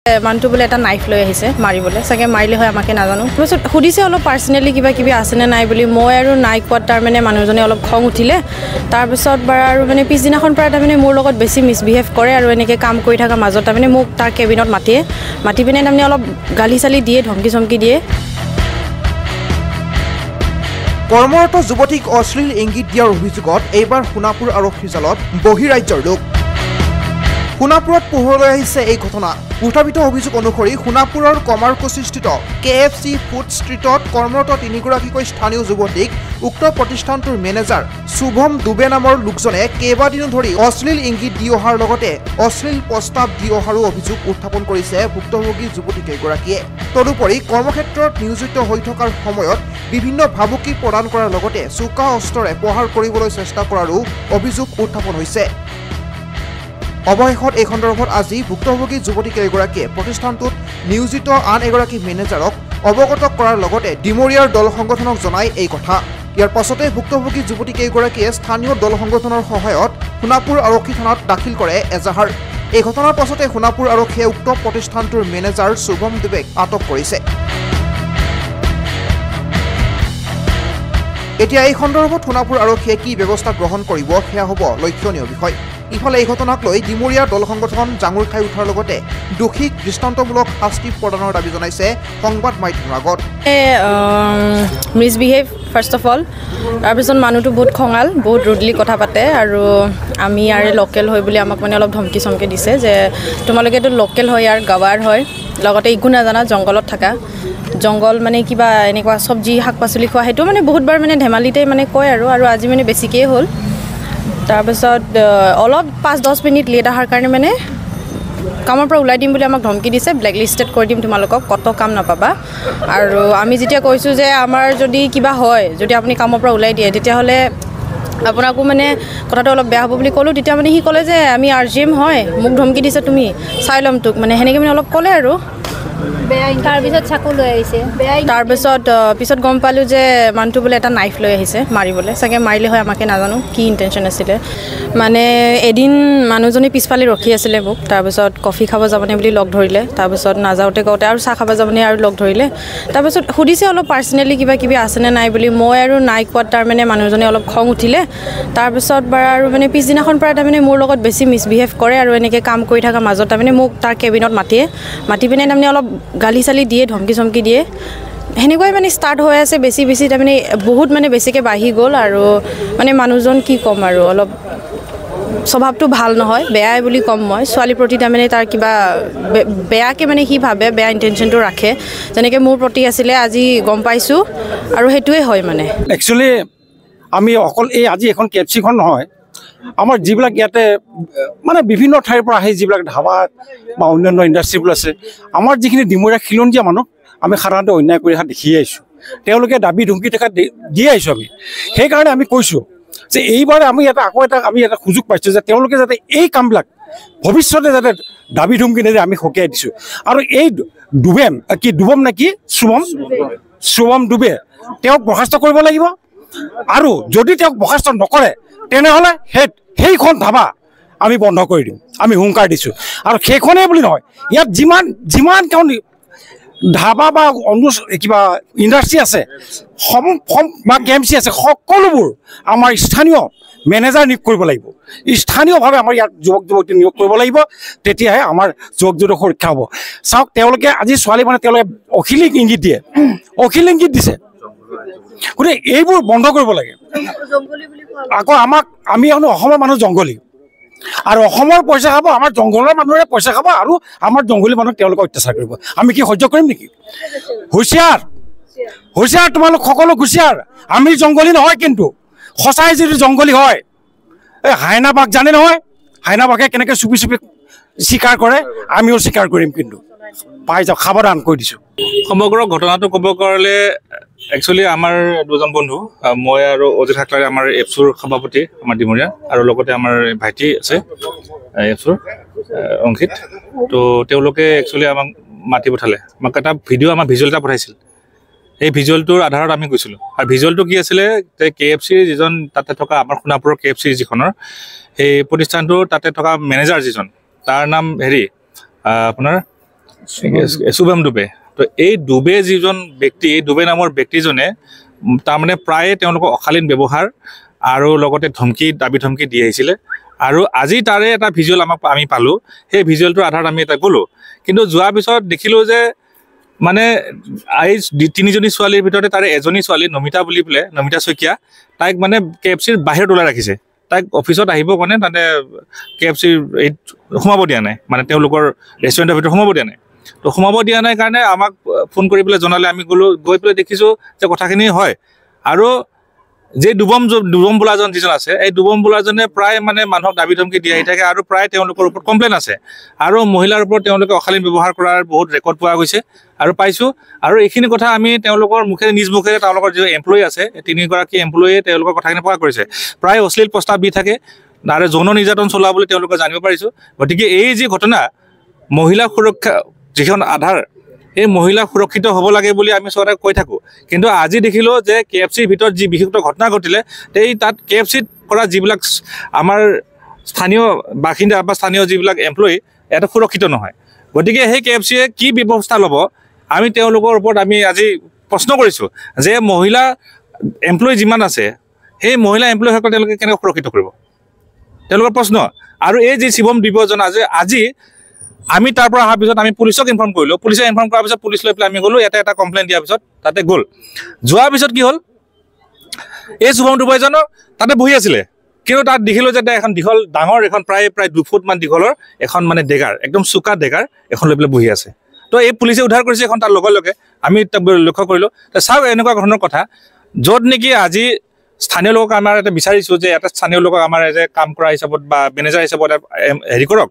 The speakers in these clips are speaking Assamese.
মানুহটো বোলে এটা নাইফ লৈ আহিছে মাৰিবলৈ চাগে মাৰিলে হয় আমাকে নাজানো তাৰপিছত সুধিছে অলপ পাৰ্চনেলি কিবা কিবি আছেনে নাই বুলি মই আৰু নাই কোৱাত তাৰমানে মানুহজনে অলপ খং উঠিলে তাৰপিছত বাৰু আৰু মানে পিছদিনাখন পৰা তাৰমানে মোৰ লগত বেছি মিছবিহেভ কৰে আৰু এনেকৈ কাম কৰি থকা মাজত তাৰমানে মোক তাৰ কেবিনত মাতি পিনে তাৰমানে অলপ গালি চালি দিয়ে ধমকি চমকি দিয়ে কৰ্মৰত যুৱতীক অশ্লীল ইংগিত দিয়াৰ অভিযোগত এইবাৰ সোণাপুৰ আৰক্ষীৰ জালত বহিৰাজ্যৰ লোক সোণাপুৰত পোহৰলৈ আহিছে এই ঘটনা উত্থাপিত অভিযোগ অনুসৰি সোণাপুৰৰ কমাৰকুছিস্থিত KFC ফুড ষ্ট্ৰীটত কৰ্মৰত তিনিগৰাকীকৈ স্থানীয় যুৱতীক উক্ত প্ৰতিষ্ঠানটোৰ মেনেজাৰ শুভম দুবে নামৰ লোকজনে কেইবাদিনো ধৰি অশ্লীল ইংগিত দি অহাৰ লগতে অশ্লীল প্ৰস্তাৱ দি অহাৰো অভিযোগ উত্থাপন কৰিছে ভুক্তভোগী যুৱতীকেইগৰাকীয়ে তদুপৰি কৰ্মক্ষেত্ৰত নিয়োজিত হৈ থকাৰ সময়ত বিভিন্ন ভাবুকি প্ৰদান কৰাৰ লগতে চোকা অস্ত্ৰৰে প্ৰহাৰ কৰিবলৈ চেষ্টা কৰাৰো অভিযোগ উত্থাপন হৈছে অৱশেষত এই সন্দৰ্ভত আজি ভুক্তভোগী যুৱতীকেইগৰাকীয়ে প্ৰতিষ্ঠানটোত নিয়োজিত আন এগৰাকী মেনেজাৰক অৱগত কৰাৰ লগতে ডিমৰীয়াৰ দল সংগঠনক জনাই এই কথা ইয়াৰ পাছতে ভুক্তভোগী যুৱতীকেইগৰাকীয়ে স্থানীয় দল সংগঠনৰ সহায়ত সোণাপুৰ আৰক্ষী থানাত দাখিল কৰে এজাহাৰ এই ঘটনাৰ পাছতে সোণাপুৰ আৰক্ষীয়ে উক্ত প্ৰতিষ্ঠানটোৰ মেনেজাৰ শুভম দুবেক আটক কৰিছে এতিয়া এই সন্দৰ্ভত সোণাপুৰ আৰক্ষীয়ে কি ব্যৱস্থা গ্ৰহণ কৰিব সেয়া হ'ব লক্ষণীয় বিষয় ইফালে এই ঘটনাক লৈ ডিমৰীয়াৰ দল সংগঠন জাঙুৰ খাই উঠাৰ লগতে দোষীক দৃষ্টান্তমূলক শাস্তি প্ৰদানৰ দাবী জনাইছে সংবাদ মাধ্যমৰ আগত মিছবিহেভ ফাৰ্ষ্ট অফ অল তাৰপিছত মানুহটো বহুত খঙাল বহুত ৰুডলি কথা পাতে আৰু আমি ইয়াৰে লোকেল হয় বুলি আমাক মানে অলপ ধমকি চমকি দিছে যে তোমালোকেতো লোকেল হয় ইয়াৰ গাঁৱৰ হয় লগতে একো নাজানা জংঘলত থাকা জংঘল মানে কিবা এনেকুৱা চব্জি শাক পাচলি খোৱা সেইটো মানে বহুতবাৰ মানে ধেমালিতে মানে কয় আৰু আজি মানে বেছিকৈ হ'ল তাৰপিছত অলপ 5-10 মিনিট লেট অহাৰ কাৰণে মানে কামৰ পৰা ওলাই দিম বুলি আমাক ধমকি দিছে ব্লেক লিষ্টেড কৰি দিম তোমালোকক কত কাম নাপাবা আৰু আমি যেতিয়া কৈছোঁ যে আমাৰ যদি কিবা হয় যদি আপুনি কামৰ পৰা ওলাই দিয়ে তেতিয়াহ'লে আপোনাকো মানে কথাটো অলপ বেয়া হ'ব বুলি ক'লোঁ তেতিয়া মানে সি ক'লে যে আমি RGM হয় মোক ধমকি দিছে তুমি চাই ল'ম তোক মানে সেনেকৈ মানে অলপ ক'লে আৰু তাৰপিছত চাকু লৈ আহিছে পিছত গম পালোঁ যে মানুহটো বোলে এটা নাইফ লৈ আহিছে মাৰিবলৈ চাগে মাৰিলে হয় আমাকে নাজানো কি ইণ্টেনশ্যন আছিলে মানে এদিন মানুহজনী পিছফালে ৰখি আছিলে মোক তাৰপিছত কফি খাব যাবনে বুলি লগ ধৰিলে তাৰপিছত নাযাওঁতে কওঁতে আৰু চাহ খাব যাবনে আৰু লগ ধৰিলে তাৰপিছত সুধিছে অলপ পাৰ্চনেলি কিবা কিবি আছেনে নাই বুলি মই আৰু নাই কোৱাত তাৰমানে মানুহজনে অলপ খং উঠিলে তাৰপিছত বাৰু আৰু মানে পিছদিনাখন পৰা তাৰমানে মোৰ লগত বেছি মিছবিহেভ কৰে আৰু এনেকৈ কাম কৰি থকা মাজত তাৰমানে মোক তাৰ কেবিনত মাতি পিনে তাৰমানে অলপ গালি চালি দিয়ে ধমকি চমকি দিয়ে সেনেকুৱাই মানে ষ্টাৰ্ট হৈ আছে বেছি তাৰমানে বহুত মানে বেছিকৈ বাঢ়ি গ'ল আৰু মানে মানুহজন কি ক'ম আৰু অলপ স্বভাৱটো ভাল নহয় বেয়াই বুলি ক'ম মই ছোৱালীৰ প্ৰতি তাৰমানে তাৰ কিবা বেয়াকৈ মানে সি ভাবে বেয়া ইণ্টেনশ্যনটো ৰাখে যেনেকৈ মোৰ প্ৰতি আছিলে আজি গম পাইছোঁ আৰু সেইটোৱে হয় মানে একচুৱেলি আমি অকল এই আজি এখন KFCখন নহয় আমাৰ যিবিলাক ইয়াতে মানে বিভিন্ন ঠাইৰ পৰা আহি যিবিলাক ধাবা বা অন্যান্য ইণ্ডাষ্ট্ৰিবোৰ আছে আমাৰ যিখিনি ডিমৰীয়া খিলঞ্জীয়া মানুহ আমি সাধাৰণতে অন্যায় কৰি অহা দেখিয়ে আহিছোঁ তেওঁলোকে দাবী ধমকি থকা দিয়ে আহিছোঁ আমি সেইকাৰণে আমি কৈছোঁ যে এইবাৰ আমি এটা সুযোগ পাইছোঁ যে তেওঁলোকে যাতে এই কামবিলাক ভৱিষ্যতে যাতে দাবী ধমকি নিদিয়ে আমি সকীয়াই দিছোঁ আৰু এই শুভম দুবে তেওঁক বৰ্খাস্ত কৰিব লাগিব আৰু যদি তেওঁক বৰ্খাস্ত নকৰে তেনেহ'লে সেইখন ধাবা আমি বন্ধ কৰি দিম আমি হুংকাৰ দিছোঁ আৰু সেইখনেই বুলি নহয় ইয়াত যিমান ধাবা বা কিবা ইণ্ডাষ্ট্ৰি আছে বা KMC আছে সকলোবোৰ আমাৰ স্থানীয় মেনেজাৰ নিয়োগ কৰিব লাগিব স্থানীয়ভাৱে আমাৰ ইয়াত যুৱক যুৱতী নিয়োগ কৰিব লাগিব তেতিয়াহে আমাৰ যুৱক যুৱতীৰ সুৰক্ষা হ'ব চাওক তেওঁলোকে আজি ছোৱালী মানে তেওঁলোকে অশ্লীল ইংগিত দিছে গতিকে এইবোৰ বন্ধ কৰিব লাগে আকৌ আমি অসমৰ মানুহ জংঘলী আৰু অসমৰ পইচা খাব আমাৰ জংঘলৰ মানুহে পইচা খাব আৰু আমাৰ জংঘলী মানুহক তেওঁলোকে অত্যাচাৰ কৰিব আমি কি সহ্য কৰিম নেকি হুঁচিয়াৰ তোমালোক সকলো হুঁচিয়াৰ আমি জংঘলী নহয় কিন্তু সঁচাই যদি জংঘলী হয় এই হাইনা বাঘ জানে নহয় হাইনা বাঘে কেনেকৈ চুপি চিকাৰ কৰে আমিও চিকাৰ কৰিম কিন্তু পাই যাওক সাৱধান কৈ দিছোঁ সমগ্ৰ ঘটনাটো ক'ব গ'লে একচুৱেলি আমাৰ দুজন বন্ধু মই আৰু অজিত হাকলাৰী আমাৰ এপছুৰ সভাপতি আমাৰ ডিমৰীয়া আৰু লগতে আমাৰ ভাইটি আছে এপছুৰ অংকিত তো তেওঁলোকে একচুৱেলি আমাক মাতি পঠালে আমাক এটা আমাৰ ভিজুৱেল এটা পঠাইছিল এই ভিজুৱেলটোৰ আধাৰত আমি গৈছিলোঁ আৰু ভিজুৱেলটো কি আছিলে যে KFCৰ যিজন তাতে থকা আমাৰ সোণাপুৰৰ KFC যিখনৰ সেই প্ৰতিষ্ঠানটোৰ তাতে থকা মেনেজাৰ যিজন তাৰ নাম আপোনাৰ শুভম ডুবে। তো এই ডুবে যিজন ব্যক্তি, এই ডুবে নামৰ ব্যক্তিজনে তাৰমানে প্ৰায়ে তেওঁলোকক অশালীন ব্যৱহাৰ আৰু লগতে দাবী ধমকি দি আহিছিলে। আৰু আজি তাৰে এটা ভিজুৱেল আমি পালোঁ। সেই ভিজুৱেলটোৰ আধাৰত আমি এটা গ'লোঁ, কিন্তু যোৱাৰ পিছত দেখিলোঁ যে মানে এই 3জনী ছোৱালীৰ ভিতৰতে তাৰে এজনী ছোৱালী নমিতা শইকীয়া, তাইক মানে KFCৰ বাহিৰত ওলাই ৰাখিছে। তাইক অফিচত আহিব কাৰণে তাতে KFCৰ এই সোমাব দিয়া নাই, মানে তেওঁলোকৰ ৰেষ্টুৰেণ্টৰ ভিতৰত সোমাব দিয়া নাই। তো সোমাব দিয়া নাই কাৰণে আমাক ফোন কৰি পেলাই জনালে। আমি গৈ পেলাই দেখিছোঁ যে কথাখিনি হয়। আৰু যে ডুবম বোলাজন যিজন আছে, এই ডুবম বোলাজনে প্ৰায় মানে মানুহক দাবী ধমকি দি আহি থাকে আৰু প্ৰায় তেওঁলোকৰ ওপৰত কমপ্লেইন আছে। আৰু মহিলাৰ ওপৰত তেওঁলোকে অশালীন ব্যৱহাৰ কৰাৰ বহুত ৰেকৰ্ড পোৱা গৈছে আৰু পাইছোঁ। আৰু এইখিনি কথা আমি তেওঁলোকৰ নিজ মুখেৰে তেওঁলোকৰ যি এমপ্লয়ী আছে, 3গৰাকী এমপ্লয়ীয়ে তেওঁলোকৰ কথাখিনি প্ৰকাশ কৰিছে। প্ৰায় অশ্লীল প্ৰস্তাৱ দি থাকে আৰু যৌন নিৰ্যাতন চলোৱা বুলি তেওঁলোকে জানিব পাৰিছোঁ। গতিকে এই যি ঘটনা, মহিলা সুৰক্ষা যিখন আধাৰ, এই মহিলা সুৰক্ষিত হ'ব লাগে বুলি আমি সদায় কৈ থাকোঁ। কিন্তু আজি দেখিলোঁ যে KFCৰ ভিতৰত যি বিশেষত ঘটনা ঘটিলে, তাত KFCত কৰা যিবিলাক আমাৰ স্থানীয় বাসিন্দা বা স্থানীয় যিবিলাক এমপ্লয়ী, এটা সুৰক্ষিত নহয়। গতিকে সেই KFCয়ে কি ব্যৱস্থা ল'ব, আমি তেওঁলোকৰ ওপৰত আমি আজি প্ৰশ্ন কৰিছোঁ যে মহিলা এমপ্লয়ী যিমান আছে, সেই মহিলা এমপ্লয়ীসকল তেওঁলোকে কেনেকৈ সুৰক্ষিত কৰিব, তেওঁলোকৰ প্ৰশ্ন। আৰু এই যি শিৱম ডুবেজন আজি আমি তাৰ পৰা অহাৰ পিছত আমি পুলিচক ইনফৰ্ম কৰিলোঁ। পুলিচে ইনফৰ্ম কৰাৰ পিছত পুলিচ লৈ পেলাই আমি গ'লোঁ। এটা কমপ্লেইন দিয়াৰ পিছত তাতে গ'ল। যোৱাৰ পিছত কি হ'ল, এই শুভম ডুবেজনক তাতে বহি আছিলে, কিন্তু তাত দেখিলোঁ যে এখন ডাঙৰ এখন প্ৰায় 2 ফুটমান দীঘলৰ এখন মানে ডেগাৰ, একদম চোকা ডেগাৰ এখন লৈ পেলাই বহি আছে। তো এই পুলিচে উদ্ধাৰ কৰিছে এখন, তাৰ লগে আমি তাক লক্ষ্য কৰিলোঁ। চাওক এনেকুৱা ধৰণৰ কথা, য'ত নেকি আজি স্থানীয় লোকক আমাৰ এটা বিচাৰিছোঁ যে এটা স্থানীয় লোকক আমাৰ যে কাম কৰা হিচাপত বা মেনেজাৰ হিচাপত হেৰি কৰক।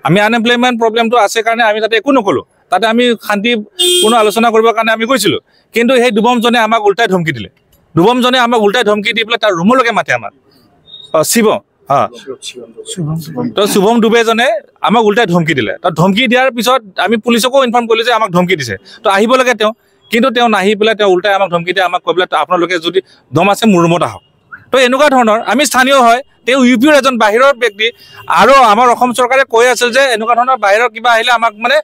আমি আনএমপ্লয়মেণ্ট প্ৰব্লেমটো আছে কাৰণে আমি তাতে একো নক'লোঁ। তাতে আমি শান্তিপূৰ্ণ আলোচনা কৰিবৰ কাৰণে আমি গৈছিলোঁ। কিন্তু সেই ডুবমজনে আমাক উল্টাই ধমকি দিলে। ডুবমজনে আমাক উল্টাই ধমকি দি পেলাই তাৰ ৰুমলৈকে মাতে আমাক। তো শুভম ডুবেজনে আমাক উল্টাই ধমকি দিলে। তাত ধমকি দিয়াৰ পিছত আমি পুলিচকো ইনফৰ্ম কৰিলোঁ যে আমাক ধমকি দিছে, তো আহিব লাগে তেওঁ। কিন্তু তেওঁ নাহি পেলাই তেওঁ উল্টাই আমাক ধমকি দিয়ে, আমাক কৈ পেলাই আপোনালোকে যদি দম আছে মোৰ ৰুমত আহক। তো এনেকুৱা ধৰণৰ আমি স্থানীয় হয়, তেওঁ UPৰ এজন বাহিৰৰ ব্যক্তি। আৰু আমাৰ অসম চৰকাৰে কৈ আছিল যে এনেকুৱা ধৰণৰ বাহিৰৰ কিবা আহিলে আমাক মানে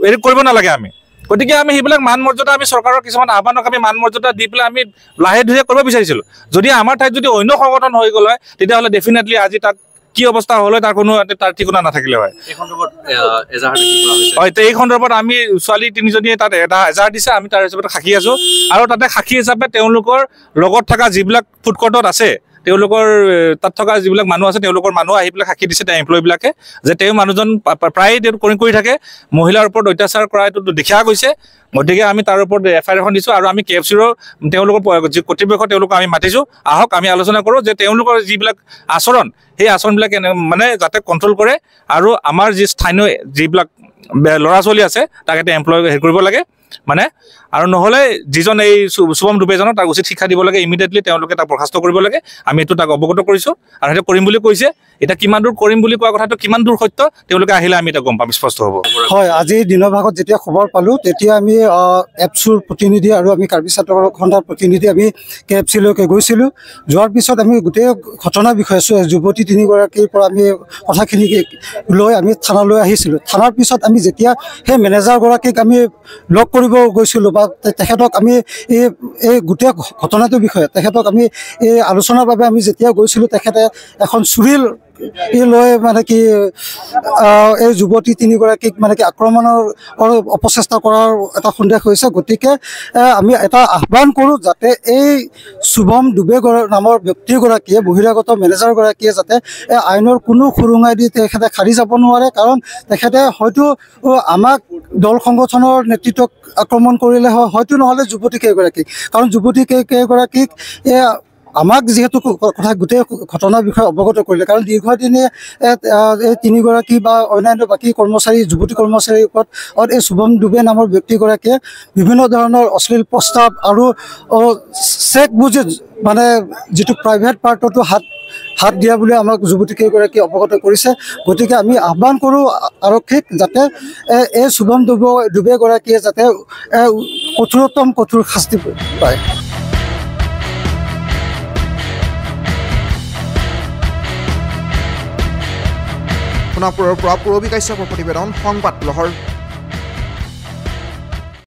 হেৰি কৰিব নালাগে আমি। গতিকে আমি সেইবিলাক মান মৰ্যাদা, আমি চৰকাৰৰ কিছুমান আহ্বানক আমি মান মৰ্যাদা দি পেলাই আমি লাহে ধীৰে কৰিব বিচাৰিছিলোঁ। যদি আমাৰ ঠাইত যদি অন্য সংগঠন হৈ গ'ল হয়, তেতিয়াহ'লে ডেফিনেটলি আজি তাত কি অৱস্থা হ'ল হয় তাৰ ঠিকনা নাথাকিলে হয়। তো এই সন্দৰ্ভত আমি ছোৱালী 3জনীয়ে তাত এজাহাৰ দিছে, আমি তাৰ হিচাপত সাক্ষী আছোঁ। আৰু তাতে সাক্ষী হিচাপে তেওঁলোকৰ লগত থকা যিবিলাক ফুড কৰ্টত আছে, তেওঁলোকৰ তাত থকা যিবিলাক মানুহ আছে, তেওঁলোকৰ মানুহ আহি পেলাই সাক্ষী দিছে, তেওঁ এমপ্লয়ীবিলাকে, যে তেওঁ মানুহজন প্ৰায়ে কৰি থাকে, মহিলাৰ ওপৰত অত্যাচাৰ কৰা এইটো দেখা গৈছে। গতিকে আমি তাৰ ওপৰত FIR এখন দিছোঁ। আৰু আমি KFCৰো তেওঁলোকৰ যি কৰ্তৃপক্ষ তেওঁলোকক আমি মাতিছোঁ, আহক আমি আলোচনা কৰোঁ যে তেওঁলোকৰ যিবিলাক আচৰণ, সেই আচৰণবিলাক মানে যাতে কণ্ট্ৰল কৰে। আৰু আমাৰ যি স্থানীয় যিবিলাক ল'ৰা ছোৱালী আছে, তাক এটা এমপ্লয় হেৰি কৰিব লাগে মানে। আৰু নহ'লে যিজন এই শুভম ডুবেজনক তাক উচিত শিক্ষা দিব লাগে, ইমিডিয়েটলি তেওঁলোকে তাক বৰ্খাস্ত কৰিব লাগে। আমি এইটো তাক অৱগত কৰিছোঁ আৰু সেইটো কৰিম বুলি কৈছে। এতিয়া কিমান দূৰ কৰিম বুলি কোৱা কথাটো কিমান দূৰ সত্য, তেওঁলোকে আহিলে আমি এটা গম পাম, স্পষ্ট হ'ব। হয়, আজি দিনৰ ভাগত যেতিয়া খবৰ পালোঁ, তেতিয়া আমি এপছুৰ প্ৰতিনিধি আৰু আমি কাৰ্বি ছাত্ৰ খণ্ডৰ প্ৰতিনিধি আমি KFCলৈকে গৈছিলোঁ। যোৱাৰ পিছত আমি গোটেই ঘটনাৰ বিষয়ে যুৱতী 3গৰাকীৰ পৰা আমি কথাখিনি লৈ আমি থানালৈ আহিছিলোঁ। থানাৰ পিছত আমি যেতিয়া সেই মেনেজাৰগৰাকীক আমি লগ কৰিব গৈছিলোঁ বা তেখেতক আমি এই গোটেই ঘটনাটোৰ বিষয়ে তেখেতক আমি এই আলোচনাৰ বাবে আমি যেতিয়া গৈছিলোঁ, তেখেতে এখন চুৰি লৈ মানে কি এই যুৱতী 3গৰাকীক মানে কি আক্ৰমণৰ অপচেষ্টা কৰাৰ এটা সন্দেহ হৈছে। গতিকে আমি এটা আহ্বান কৰোঁ যাতে এই শুভম ডুবে নামৰ ব্যক্তিগৰাকীয়ে, বহিৰাগত মেনেজাৰগৰাকীয়ে যাতে আইনৰ কোনো সুৰুঙাই দি তেখেতে সাৰি যাব নোৱাৰে। কাৰণ তেখেতে হয়তো আমাক দল সংগঠনৰ নেতৃত্বক আক্ৰমণ কৰিলে হয়, হয়তো নহ'লে যুৱতী কেইগৰাকীক। কাৰণ যুৱতী কেইগৰাকীক আমাক যিহেতু গোটেই ঘটনাৰ বিষয়ে অৱগত কৰিলে, কাৰণ দীৰ্ঘদিনে এই 3গৰাকী বা অন্যান্য বাকী কৰ্মচাৰী, যুৱতী কৰ্মচাৰীৰ ওপৰত এই শুভম ডুবে নামৰ ব্যক্তিগৰাকীয়ে বিভিন্ন ধৰণৰ অশ্লীল প্ৰস্তাৱ আৰু চেক বুজি মানে যিটো প্ৰাইভেট পাৰ্টতো হাত দিয়া বুলি আমাক যুৱতী কেইগৰাকী অৱগত কৰিছে। গতিকে আমি আহ্বান কৰোঁ আৰক্ষীক যাতে এই শুভম ডুবেগৰাকীয়ে যাতে কঠোৰ শাস্তি পায়। সোণাপুৰৰ পৰা পূৰবী কাশ্যপৰ প্ৰতিবেদন, সংবাদ লহৰ।